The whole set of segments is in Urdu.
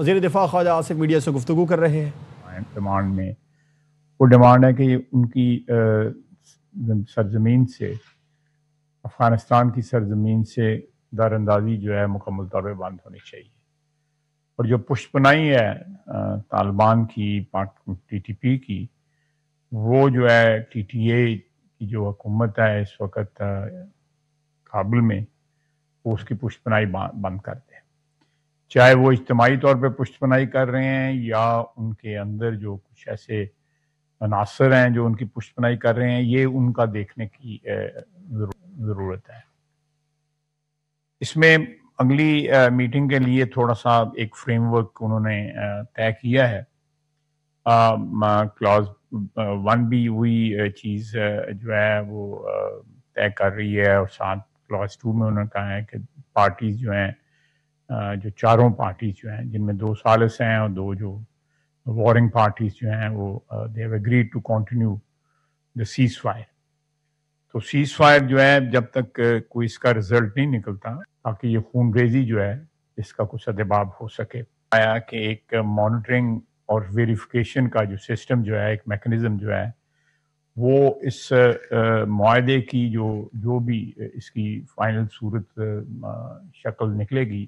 وزیر دفاع خواجہ آصف میڈیا سے گفتگو کر رہے ہیں۔ ڈیمانڈ میں وہ ڈیمانڈ ہے کہ ان کی سرزمین سے، افغانستان کی سرزمین سے دار اندازی جو ہے مکمل طور پہ بند ہونی چاہیے، اور جو پشت پناہی ہے طالبان کی، ٹی ٹی پی کی، وہ جو ہے ٹی ٹی اے کی جو حکومت ہے اس وقت کابل میں، وہ اس کی پشت پناہی بند کر دیں، چاہے وہ اجتماعی طور پہ پشت پناہی کر رہے ہیں یا ان کے اندر جو کچھ ایسے عناصر ہیں جو ان کی پشت پناہی کر رہے ہیں، یہ ان کا دیکھنے کی ضرورت ہے۔ اس میں اگلی میٹنگ کے لیے تھوڑا سا ایک فریم ورک انہوں نے طے کیا ہے۔ کلاز 1 وہی چیز جو ہے وہ طے کر رہی ہے، اور ساتھ کلاز 2 میں انہوں نے کہا ہے کہ پارٹیز جو ہیں، جو چاروں پارٹیز جو ہیں، جن میں 2 ثالث ہیں اور 2 جو وارنگ پارٹیز جو ہیں، وہ they have agreed to continue the ceasefire۔ تو سیز فائر جو ہے جب تک کوئی اس کا رزلٹ نہیں نکلتا، تاکہ یہ خون ریزی جو ہے اس کا کچھ ادباب ہو سکے، آیا کہ ایک مانیٹرنگ اور ویریفیکیشن کا جو سسٹم جو ہے، ایک میکنزم جو ہے، وہ اس معاہدے کی جو بھی اس کی فائنل صورت شکل نکلے گی،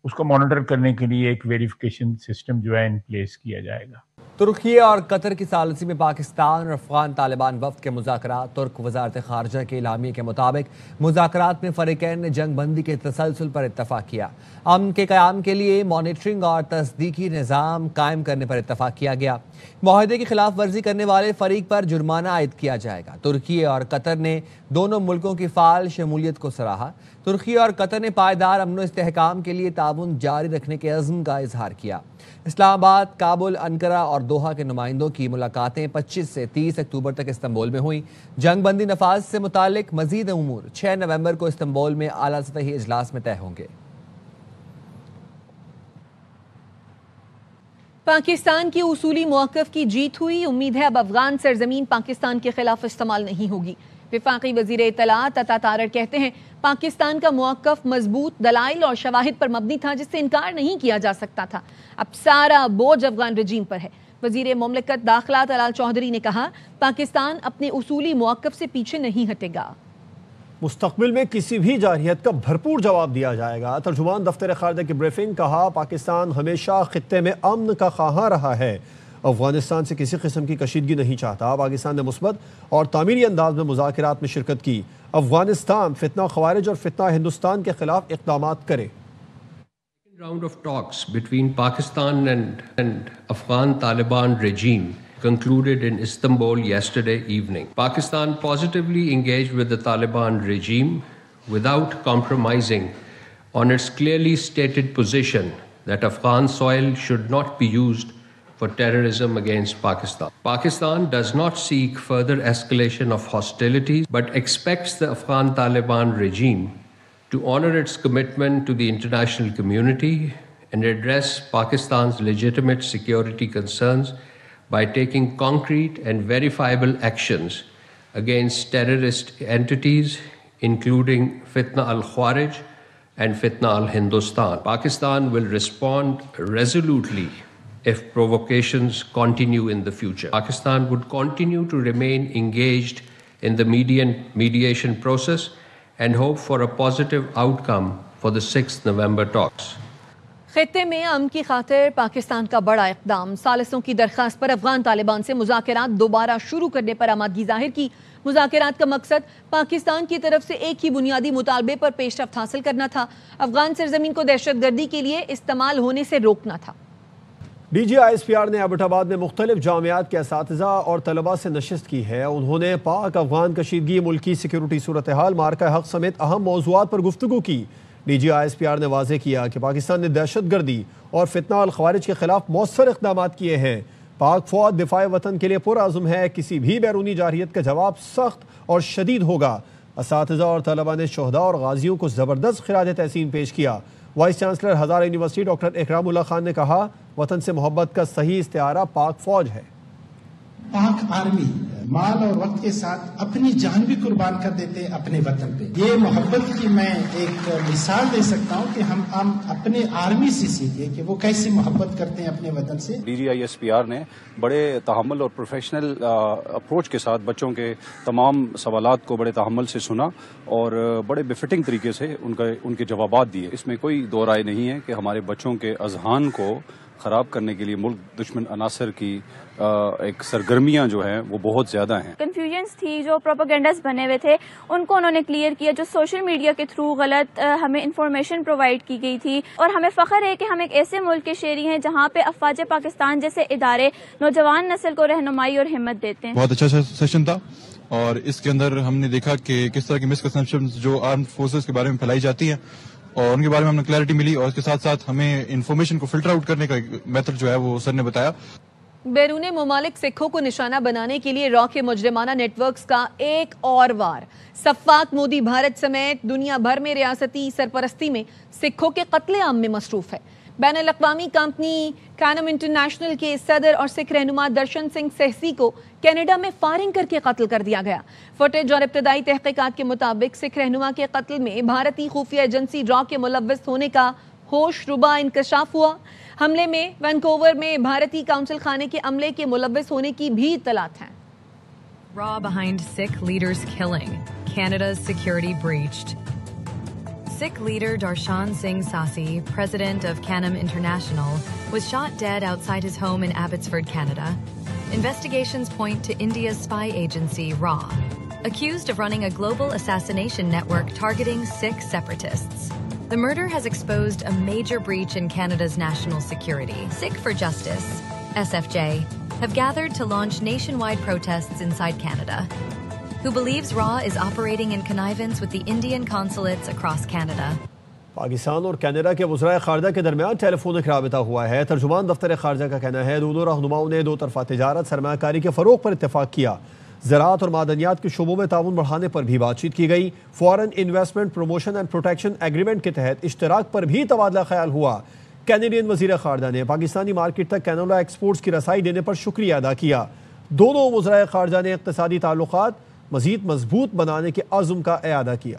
اس کو مانیٹر کرنے کے لیے ایک ویریفیکیشن سسٹم جو ہے ان پلیس کیا جائے گا۔ ترکی اور قطر کی ثالثی میں پاکستان اور افغان طالبان وفد کے مذاکرات۔ ترک وزارت خارجہ کے اعلامیے کے مطابق مذاکرات میں فریقین نے جنگ بندی کے تسلسل پر اتفاق کیا، امن کے قیام کے لیے مانیٹرنگ اور تصدیقی نظام قائم کرنے پر اتفاق کیا گیا۔ معاہدے کی خلاف ورزی کرنے والے فریق پر جرمانہ عائد کیا جائے گا۔ ترکی اور قطر نے دونوں ملکوں کی فعال شمولیت کو سراہا۔ ترکی اور قطر نے پائیدار امن و استحکام کے لیے تعاون جاری رکھنے کے عزم کا اظہار کیا۔ اسلام آباد، کابل، انقرہ اور دوحہ کے نمائندوں کی ملاقاتیں 25 سے 30 اکتوبر تک استنبول میں ہوئیں۔ جنگ بندی نفاذ سے متعلق مزید امور 6 نومبر کو استنبول میں اعلیٰ سطحی اجلاس میں طے ہوں گے۔ پاکستان کی اصولی موقف کی جیت ہوئی، امید ہے اب افغان سرزمین پاکستان کے خلاف استعمال نہیں ہوگی۔ وفاقی وزیر اطلاعات عطا تارڑ کہتے ہیں پاکستان کا موقف مضبوط دلائل اور شواہد پر مبنی تھا، جس سے انکار نہیں کیا جا سکتا تھا۔ اب سارا بوجھ افغان رجیم پر ہے۔ وزیر مملکت داخلہ طلال چودھری نے کہا پاکستان اپنے اصولی موقف سے پیچھے نہیں ہٹے گا۔ مستقبل میں کسی بھی جارحیت کا بھرپور جواب دیا جائے گا۔ ترجمان دفتر خارجہ کی بریفنگ، کہا پاکستان ہمیشہ خطے میں امن کا خواہاں رہا ہے، افغانستان سے کسی قسم کی کشیدگی نہیں چاہتا۔ پاکستان نے مثبت اور تعمیری انداز میں مذاکرات میں شرکت کی۔ افغانستان فتنہ خوارج اور فتنہ ہندوستان کے خلاف اقدامات کرے۔ Round of talks between Pakistan and Afghan Taliban regime concluded in Istanbul yesterday evening. Pakistan positively engaged with the Taliban regime without compromising on its clearly stated position that Afghan soil should not be used for terrorism against Pakistan. Pakistan does not seek further escalation of hostilities but expects the Afghan Taliban regime to honor its commitment to the international community and address Pakistan's legitimate security concerns by taking concrete and verifiable actions against terrorist entities, including Fitna al-Khawarij and Fitna al-Hindustan. Pakistan will respond resolutely if provocations continue in the future. Pakistan would continue to remain engaged in the mediation process and hope for a positive outcome for the 6th November talks. خطے میں امن کی خاطر پاکستان کا بڑا اقدام۔ ثالثوں کی درخواست پر افغان طالبان سے مذاکرات دوبارہ شروع کرنے پر آمادگی ظاہر کی۔ مذاکرات کا مقصد پاکستان کی طرف سے ایک ہی بنیادی مطالبے پر پیش رفت حاصل کرنا تھا، افغان سرزمین کو دہشت گردی کے لیے استعمال ہونے سے روکنا تھا۔ D G I S P R نے ایبٹ آباد میں مختلف جامعات کے اساتذہ اور طلباء سے نشست کی ہے۔ انہوں نے پاک افغان کشیدگی، ملکی سیکیورٹی صورتحال، مارکہ حق سمیت اہم موضوعات پر گفتگو کی۔ D G I S P R نے واضح کیا کہ پاکستان نے دہشت گردی اور فتنہ الخوارج کے خلاف مؤثر اقدامات کیے ہیں۔ پاک فوج دفاع وطن کے لیے پرعزم ہے، کسی بھی بیرونی جارحیت کا جواب سخت اور شدید ہوگا۔ اساتذہ اور طلباء نے شہداء اور غازیوں کو زبردست خراج تحسین پیش کیا۔ Vice chancellor Hazara university doctor Ikram Ullah Khan نے کہا وطن سے محبت کا صحیح استعارہ پاک فوج ہے۔ پاک آرمی مال اور وقت کے ساتھ اپنی جان بھی قربان کر دیتے ہیں اپنے وطن پہ. یہ محبت کی میں ایک مثال دے سکتا ہوں کہ ہم اپنے آرمی سے سیکھیں کہ وہ کیسے محبت کرتے ہیں اپنے وطن سے. DGISPR نے بڑے تحمل اور پروفیشنل اپروچ کے ساتھ بچوں کے تمام سوالات کو بڑے تحمل سے سنا اور بڑے بفٹنگ طریقے سے ان کے جوابات دیے. اس میں کوئی دو رائے نہیں ہے کہ ہمارے بچوں کے اذہان کو خراب کرنے کے لیے ملک دشمن عناصر کی ایک سرگرمیاں جو ہیں وہ بہت زیادہ ہیں. کنفیوژنس تھی جو پروپیگنڈاز بنے ہوئے تھے ان کو انہوں نے کلیئر کیا. جو سوشل میڈیا کے تھرو غلط ہمیں انفارمیشن پرووائڈ کی گئی تھی, اور ہمیں فخر ہے کہ ہم ایک ایسے ملک کے شہری ہیں جہاں پہ افواج پاکستان جیسے ادارے نوجوان نسل کو رہنمائی اور ہمت دیتے ہیں. بہت اچھا سیشن تھا اور اس کے اندر ہم نے دیکھا کہ کس طرح کی مسکنسپشن جو آرمڈ فورسز کے بارے میں پھیلائی جاتی ہیں اور ان کے بارے میں ہمیں کلیئرٹی ملی, اور اس کے ساتھ ساتھ ہمیں انفارمیشن کو فلٹر آؤٹ کرنے کا میتھڈ جو ہے وہ سر نے بتایا. بیرون ممالک سکھوں کو نشانہ بنانے کے لیے را کے مجرمانہ نیٹ ورکس کا ایک اور وار. صفات مودی بھارت سمیت دنیا بھر میں ریاستی سرپرستی میں سکھوں کے قتل عام میں مصروف ہے. بین الاقوامی کمپنی کینم انٹرنیشنل کے صدر اور سکھ رہنما درشن سنگھ سہسی کو کینیڈا میں فائرنگ کر کے قتل کر دیا گیا. فوٹیج اور ابتدائی تحقیقات کے مطابق سکھ رہنما کے قتل میں بھارتی خفیہ ایجنسی را کے ملوث ہونے کا ہوش ربا انکشاف ہوا. حملے میں وینکوور میں بھارتی کونسل خانے کے عملے کے ملوث ہونے کی بھی اطلاعات ہیں. Raw behind Sikh leaders killing. Canada's security breached. Sikh leader Darshan Singh Sasi, president of Canam International, was shot dead outside his home in Abbotsford, Canada. Investigations point to India's spy agency, RA, accused of running a global assassination network targeting Sikh separatists. The murder has exposed a major breach in Canada's national security. Sikh for Justice, SFJ, have gathered to launch nationwide protests inside Canada. Who believes RA is operating in connivance with the Indian consulates across Canada. Pakistan اور کینیڈا کے وزرائے خارجہ کے درمیان ٹیلی فونک رابطہ ہوا ہے. ترجمان دفتر خارجہ کا کہنا ہے دونوں رہنماؤں نے دو طرفہ تجارت, سرمایہ کاری کے فروغ پر اتفاق کیا. زراعت اور معدنیات کے شعبوں میں تعاون بڑھانے پر بھی بات چیت کی گئی. Foreign investment promotion and protection agreement کے تحت اشتراک پر بھی تبادلہ خیال ہوا. کینیڈین وزیر خارجہ نے پاکستانی مارکیٹ تک کینولا ایکسپورٹس کی رسائی دینے پر شکریہ ادا کیا. دونوں وزرائے خارجہ نے اقتصادی تعلقات مزید مضبوط بنانے کے عزم کا اعادہ کیا.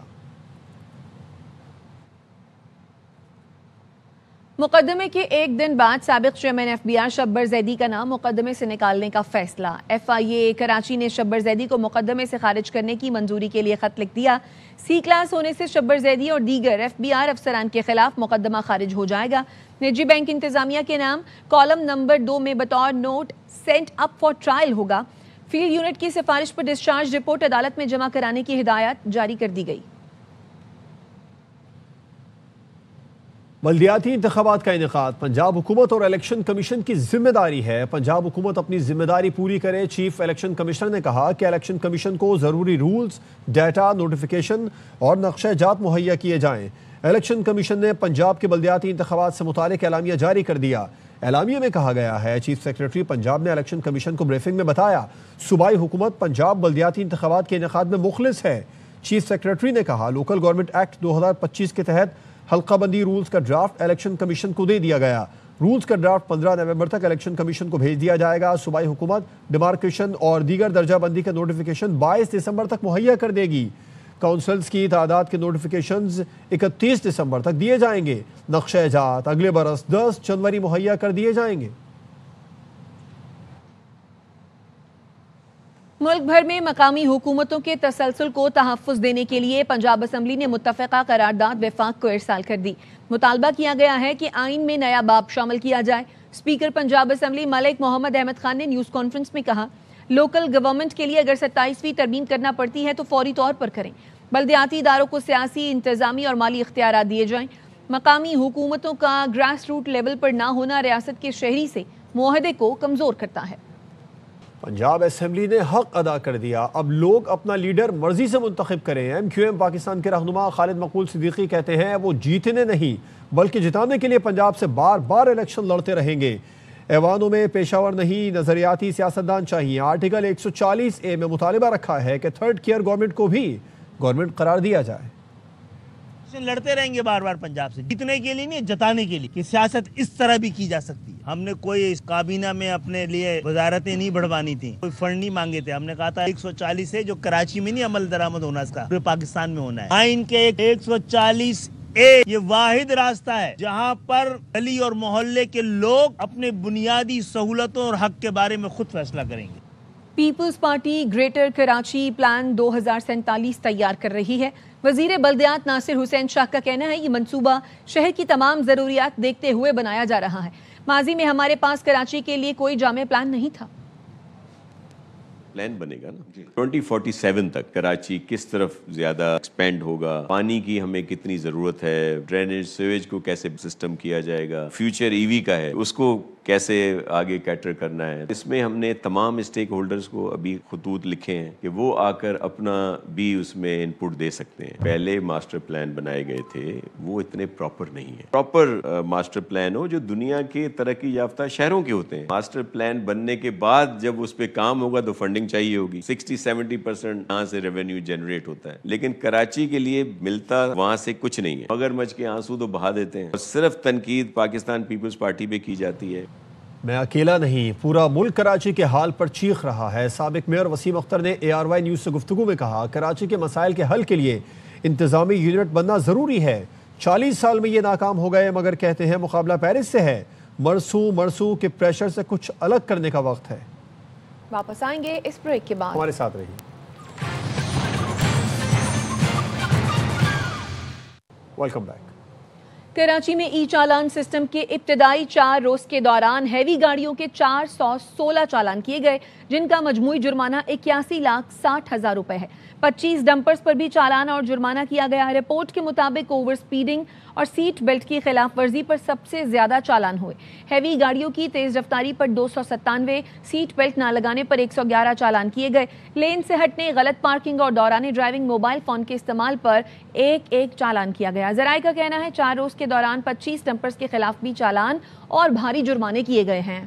مقدمے کے ایک دن بعد سابق چیئرمین FBI شبر زیدی کا نام مقدمے سے نکالنے کا فیصلہ. FIA کراچی نے شبر زیدی کو مقدمے سے خارج کرنے کی منظوری کے لیے خط لکھ دیا. C کلاس ہونے سے شبر زیدی اور دیگر FBI افسران کے خلاف مقدمہ خارج ہو جائے گا. نجی بینک انتظامیہ کے نام کالم نمبر 2 میں بطور not sent up for trial ہوگا. فیلڈ یونٹ کی سفارش پر ڈسچارج رپورٹ عدالت میں جمع کرانے کی ہدایت جاری کر دی گئی. بلدیاتی انتخابات کا انعقاد پنجاب حکومت اور الیکشن کمیشن کی ذمہ داری ہے. پنجاب حکومت اپنی ذمہ داری پوری کرے. چیف الیکشن کمشنر نے کہا کہ الیکشن کمیشن کو ضروری رولز, ڈیٹا, نوٹیفیکیشن اور نقشہ جات مہیا کیے جائیں. الیکشن کمیشن نے پنجاب کے بلدیاتی انتخابات سے متعلق اعلامیہ جاری کر دیا. اعلامیے میں کہا گیا ہے چیف سیکریٹری پنجاب نے الیکشن کمیشن کو بریفنگ میں بتایا صوبائی حکومت پنجاب بلدیاتی انتخابات کے انعقاد میں مخلص ہے. چیف سیکریٹری نے کہا لوکل گورنمنٹ ایکٹ 2025 کے تحت حلقہ بندی رولز کا ڈرافٹ الیکشن کمیشن کو دے دیا گیا. رولز کا ڈرافٹ 15 نومبر تک الیکشن کمیشن کو بھیج دیا جائے گا. صوبائی حکومت ڈیمارکیشن اور دیگر درجہ بندی کے نوٹیفیکیشن 22 دسمبر تک مہیا کر دے گی. کونسلز کی تعداد کے نوٹیفیکیشنز 31 دسمبر تک دیے جائیں گے. نقشہ جات اگلے برس 10 جنوری مہیا کر دیے جائیں گے. ملک بھر میں مقامی حکومتوں کے تسلسل کو تحفظ دینے کے لیے پنجاب اسمبلی نے متفقہ قرارداد وفاق کو ارسال کر دی. مطالبہ کیا گیا ہے کہ آئین میں نیا باب شامل کیا جائے. اسپیکر پنجاب اسمبلی ملک محمد احمد خان نے نیوز کانفرنس میں کہا لوکل گورنمنٹ کے لیے اگر 27ویں ترمیم کرنا پڑتی ہے تو فوری طور پر کریں. بلدیاتی اداروں کو سیاسی, انتظامی اور مالی اختیارات دیے جائیں. مقامی حکومتوں کا گراس روٹ لیول پر نہ ہونا ریاست کے شہری سے معاہدے کو کمزور کرتا ہے. پنجاب اسمبلی نے حق ادا کر دیا. اب لوگ اپنا لیڈر مرضی سے منتخب کریں. MQM پاکستان کے رہنما خالد مقبول صدیقی کہتے ہیں وہ جیتنے نہیں بلکہ جتانے کے لیے پنجاب سے بار بار الیکشن لڑتے رہیں گے. ایوانوں میں پیشہ ور نہیں نظریاتی سیاستدان چاہیے. آرٹیکل 140A میں مطالبہ رکھا ہے کہ تھرڈ ٹیئر گورنمنٹ کو بھی گورنمنٹ قرار دیا جائے. لڑتے رہیں گے بار بار پنجاب سے, جیتنے کے لیے نہیں, جتانے کے لیے, کہ سیاست اس طرح بھی کی جا سکتی ہے. ہم نے کوئی اس کابینہ میں اپنے لیے وزارتیں نہیں بڑھوانی تھیں، کوئی فنڈ نہیں مانگے تھے. ہم نے کہا تھا 140 ہے جو کراچی میں نہیں عمل درآمد ہونا، اس کا پورے پاکستان میں ہونا ہے. آئین کے 140 یہ واحد راستہ ہے جہاں پر گلی اور محلے کے لوگ اپنے بنیادی سہولتوں اور حق کے بارے میں خود فیصلہ کریں گے. پیپلز پارٹی گریٹر کراچی پلان 2047 تیار کر رہی ہے. وزیر بلدیات ناصر حسین شاہ کا کہنا ہے یہ منصوبہ شہر کی تمام ضروریات دیکھتے ہوئے بنایا جا رہا ہے. ماضی میں ہمارے پاس کراچی کے لیے کوئی جامع پلان نہیں تھا. پلان بنے گا نا 2047 تک کراچی کس طرف زیادہ ایکسپینڈ ہوگا، پانی کی ہمیں کتنی ضرورت ہے، ڈرینیج سیویج کو کیسے سسٹم کیا جائے گا، فیوچر ای وی کا ہے اس کو کیسے آگے کیٹر کرنا ہے. اس میں ہم نے تمام اسٹیک ہولڈرز کو ابھی خطوط لکھے ہیں کہ وہ آ کر اپنا بھی اس میں ان پٹ دے سکتے ہیں. پہلے ماسٹر پلان بنائے گئے تھے وہ اتنے پراپر نہیں ہیں. پراپر ماسٹر پلان ہو جو دنیا کے ترقی یافتہ شہروں کے ہوتے ہیں. ماسٹر پلان بننے کے بعد جب اس پہ کام ہوگا تو فنڈنگ چاہیے ہوگی. 60-70% یہاں سے ریونیو جنریٹ ہوتا ہے، لیکن کراچی کے لیے ملتا وہاں سے کچھ نہیں ہے. مگرمچھ کے آنسو تو بہا دیتے ہیں اور صرف تنقید پاکستان پیپلز پارٹی پہ کی جاتی ہے. میں اکیلا نہیں، پورا ملک کراچی کے حال پر چیخ رہا ہے. سابق میئر وسیم اختر نے ARY نیوز سے گفتگو میں کہا کراچی کے مسائل کے حل کے لیے انتظامی یونٹ بننا ضروری ہے. 40 سال میں یہ ناکام ہو گئے مگر کہتے ہیں مقابلہ پیرس سے ہے. مرسوں کے پریشر سے کچھ الگ کرنے کا وقت ہے. واپس آئیں گے اس بریک کے بعد. ہمارے ساتھ رہیے. Welcome back. کراچی میں ای چالان سسٹم کے ابتدائی 4 روز کے دوران ہیوی گاڑیوں کے 416 چالان کیے گئے جن کا مجموعی جرمانہ 81,60,000 روپے ہے. 25 ڈمپرز پر بھی چالان اور جرمانہ کیا گیا. رپورٹ کے مطابق اوور سپیڈنگ اور سیٹ بیلٹ کی خلاف ورزی پر سب سے زیادہ چالان ہوئے. ہیوی گاڑیوں کی تیز رفتاری پر 297، سیٹ بیلٹ نہ لگانے پر 111 چالان کیے گئے. لین سے ہٹنے، غلط پارکنگ اور دوران ڈرائیونگ موبائل فون کے استعمال پر ایک چالان کیا گیا. ذرائع کا کہنا ہے 4 روز کے دوران 25 ڈمپرز کے خلاف بھی چالان اور بھاری جرمانے کیے گئے ہیں.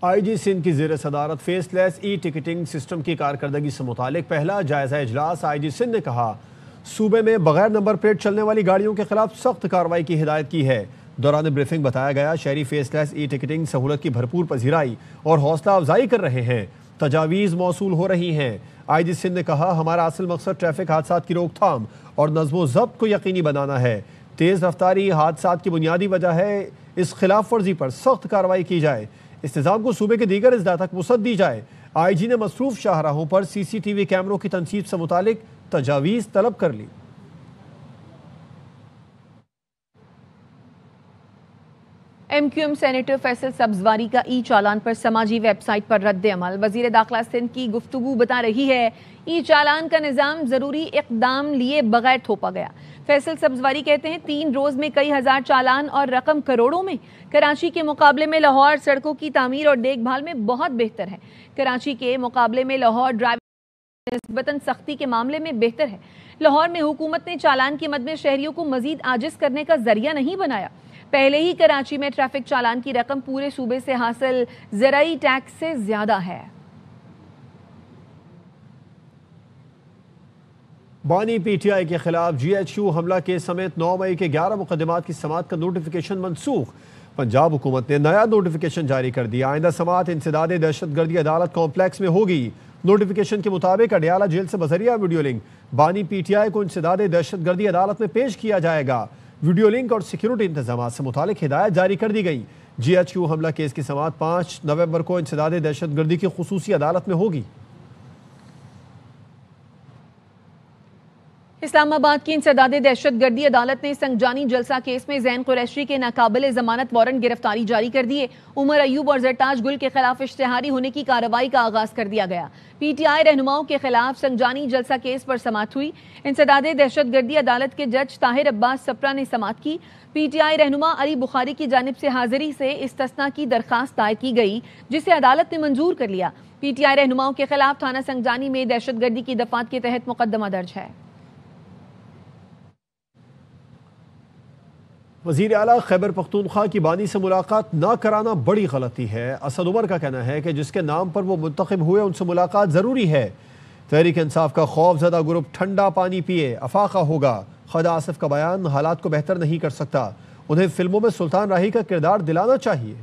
IG سندھ کی زیر صدارت فیس لیس ای ٹکٹنگ سسٹم کی کارکردگی سے متعلق پہلا جائزہ اجلاس. IG سندھ نے کہا صوبے میں بغیر نمبر پلیٹ چلنے والی گاڑیوں کے خلاف سخت کارروائی کی ہدایت کی ہے. دوران بریفنگ بتایا گیا شہری فیس لیس ای ٹکٹنگ سہولت کی بھرپور پذیرائی اور حوصلہ افزائی کر رہے ہیں. تجاویز موصول ہو رہی ہیں. IG سندھ نے کہا ہمارا اصل مقصد ٹریفک حادثات کی روک تھام اور نظم و ضبط کو یقینی بنانا ہے. تیز رفتاری حادثات کی بنیادی وجہ ہے. اس خلاف ورزی پر سخت کارروائی کی جائے. اس نظام کو صوبے کے دیگر اضلاع تک وسعت دی جائے. IG نے مصروف شاہراہوں پر CCTV کیمروں کی تنصیب سے متعلق تجاویز طلب کر لی. MQM سینیٹر فیصل سبزواری کا ای چالان پر سماجی ویب سائٹ پر رد عمل. وزیر داخلہ سندھ کی گفتگو بتا رہی ہے ای چالان کا نظام ضروری اقدام لیے بغیر تھوپا گیا. فیصل سبزواری کہتے ہیں 3 روز میں کئی ہزار چالان اور رقم کروڑوں میں. کراچی کے مقابلے میں لاہور سڑکوں کی تعمیر اور دیکھ بھال میں بہت بہتر ہے. کراچی کے مقابلے میں لاہور ڈرائیونگ نسبتاً سختی کے معاملے میں بہتر ہے. لاہور میں حکومت نے چالان کی مد میں شہریوں کو مزید عاجز کرنے کا ذریعہ نہیں بنایا. پہلے ہی کراچی میں ٹریفک چالان کی رقم پورے صوبے سے حاصل زرعی ٹیکس سے زیادہ ہے. بانی PTI کے خلاف GHQ حملہ کے سمیت 9 مئی کے 11 مقدمات کی سماعت کا نوٹیفیکیشن منسوخ. پنجاب حکومت نے نیا نوٹیفیکیشن جاری کر دیا. آئندہ سماعت انسداد دہشت گردی عدالت کمپلیکس میں ہوگی. نوٹیفیکیشن کے مطابق اڈیالہ جیل سے بذریعہ ویڈیو لنک بانی PTI کو انسداد دہشت گردی عدالت میں پیش کیا جائے گا. ویڈیو لنک اور سیکیورٹی انتظامات سے متعلق ہدایت جاری کر دی گئی. GHQ حملہ کیس کی سماعت 5 نومبر کو انسداد دہشت گردی کی خصوصی عدالت میں ہوگی. اسلام آباد کی انسداد دہشت گردی عدالت نے سنگجانی جلسہ کیس میں زین قریشی کے ناقابل ضمانت وارنٹ گرفتاری جاری کر دیے. عمر ایوب اور زرتاج گل کے خلاف اشتہاری ہونے کی کارروائی کا آغاز کر دیا گیا. PTI رہنماؤں کے خلاف سنگجانی جلسہ کیس پر سماعت ہوئی. انسداد دہشت گردی عدالت کے جج طاہر عباس سپرا نے سماعت کی. PTI رہنما علی بخاری کی جانب سے حاضری سے استثناء کی درخواست دائر کی گئی جسے عدالت نے منظور کر لیا. PTI رہنماؤں کے خلاف تھانہ سنگجانی میں دہشت گردی کی دفعات کے تحت مقدمہ درج ہے. وزیر اعلیٰ خیبر پختونخوا کی بانی سے ملاقات نہ کرانا بڑی غلطی ہے. اسد عمر کا کہنا ہے کہ جس کے نام پر وہ منتخب ہوئے ان سے ملاقات ضروری ہے. تحریک انصاف کا خوف زدہ گروپ ٹھنڈا پانی پیے افاقہ ہوگا. خواجہ آصف کا بیان حالات کو بہتر نہیں کر سکتا، انہیں فلموں میں سلطان راہی کا کردار دلانا چاہیے۔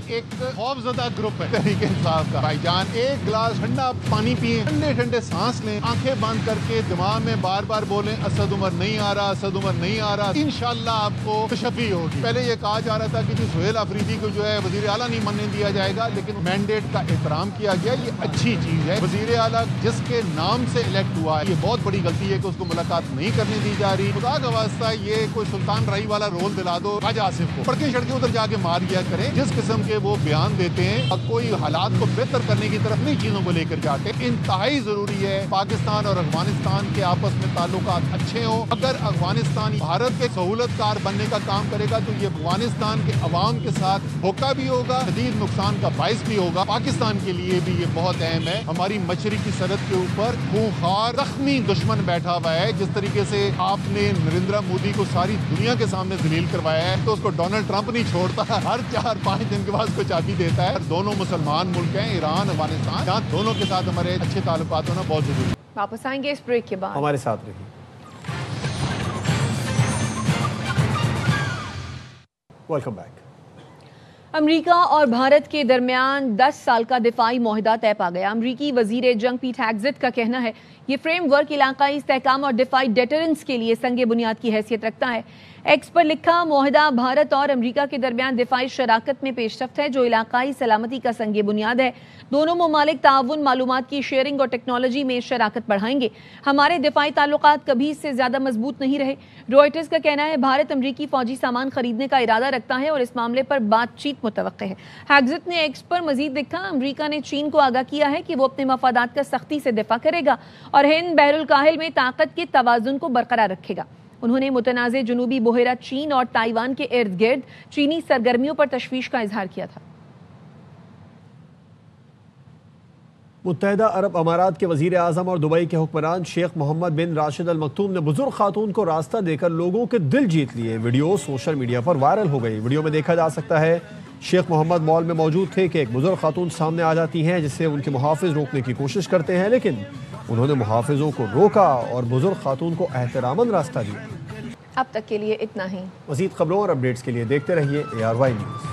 ایک خوف زدہ گروپ ہے تحریک انصاف کا۔ بھائی جان ایک گلاس ٹھنڈا پانی پیئیں، ٹھنڈے ٹھنڈے سانس لیں، آنکھیں بند کر کے دماغ میں بار بار بولیں اسد عمر نہیں آ رہا، اسد عمر نہیں آ رہا، انشاءاللہ آپ کو تشفی ہوگی۔ پہلے یہ کہا جا رہا تھا کہ سہیل آفریدی کو جو ہے وزیر اعلیٰ نہیں بننے دیا جائے گا، لیکن مینڈیٹ کا احترام کیا گیا، یہ اچھی چیز ہے۔ وزیر اعلیٰ جس کے نام سے الیکٹ ہوا ہے، یہ بہت بڑی غلطی ہے کہ اس کو ملاقات نہیں کرنے دی جا رہی۔ خدا کا واسطہ یہ کوئی سلطان راہی والا رول دلا دو خواجہ آصف کو، پڑکیں شڑکیں ادھر جا کے مار گیا کریں۔ جس قسم کے وہ بیان دیتے ہیں کوئی حالات کو بہتر کرنے کی طرف نہیں چیزوں کو لے کر جاتے۔ انتہائی ضروری ہے پاکستان اور افغانستان کے آپس میں تعلقات اچھے ہوں۔ اگر افغانستان بھارت کے سہولت کار بننے کا کام کرے گا تو یہ افغانستان کے عوام کے ساتھ دھوکہ بھی ہوگا، شدید نقصان کا باعث بھی ہوگا۔ پاکستان کے لیے بھی یہ بہت اہم ہے۔ ہماری مشرقی سرحد کے اوپر خونخوار زخمی دشمن بیٹھا ہوا ہے۔ جس طریقے سے آپ نے نریندر مودی کو ساری دنیا کے سامنے ذلیل کروایا ہے تو اس کو ڈونلڈ ٹرمپ نہیں چھوڑتا، ہر 4-5 دن کے بعد کو چابی دیتا ہے۔ دونوں مسلمان ملک ہیں، ایران افغانستان، جہاں دونوں کے ساتھ ہمارے اچھے تعلقات ہونا بہت ضروری ہے۔ واپس آئیں گے اس بریک کے بعد، ہمارے ساتھ رہیے۔ Welcome back. امریکہ اور بھارت کے درمیان 10 سال کا دفاعی معاہدہ طے پا گیا۔ امریکی وزیر جنگ پیٹ ہیگزٹ کا کہنا ہے یہ فریم ورک علاقائی استحکام اور دفاعی ڈیٹرنس کے لیے سنگ بنیاد کی حیثیت رکھتا ہے۔ ایکس پر لکھا معاہدہ بھارت اور امریکہ کے درمیان دفاعی شراکت میں پیش رفت ہے جو علاقائی سلامتی کا سنگ بنیاد ہے۔ دونوں ممالک تعاون، معلومات کی شیئرنگ اور ٹیکنالوجی میں شراکت بڑھائیں گے۔ ہمارے دفاعی تعلقات کبھی اس سے زیادہ مضبوط نہیں رہے۔ روئٹرز کا کہنا ہے بھارت امریکی فوجی سامان خریدنے کا ارادہ رکھتا ہے اور اس معاملے پر بات چیت متوقع ہے۔ ہیگزٹ نے ایکس پر مزید لکھا امریکہ نے چین کو آگاہ کیا ہے کہ وہ اپنے مفادات کا سختی سے دفاع کرے گا اور ہند بحر الکاہل میں طاقت کے توازن کو برقرار رکھے گا۔ انہوں نے متنازع جنوبی بحیرہ چین اور تائیوان کے ارد گرد چینی سرگرمیوں پر تشویش کا اظہار کیا تھا۔ متحدہ عرب امارات کے وزیر اعظم اور دبئی کے حکمران شیخ محمد بن راشد ال مکتوم نے بزرگ خاتون کو راستہ دے کر لوگوں کے دل جیت لیے۔ ویڈیو سوشل میڈیا پر وائرل ہو گئی۔ ویڈیو میں دیکھا جا سکتا ہے شیخ محمد مال میں موجود تھے کہ ایک بزرگ خاتون سامنے آ جاتی ہیں جسے ان کے محافظ روکنے کی کوشش کرتے ہیں، لیکن انہوں نے محافظوں کو روکا اور بزرگ خاتون کو احتراماً راستہ دیا۔ اب تک کے لیے اتنا ہی۔ مزید خبروں اور اپڈیٹس کے لیے دیکھتے رہیے ARY نیوز۔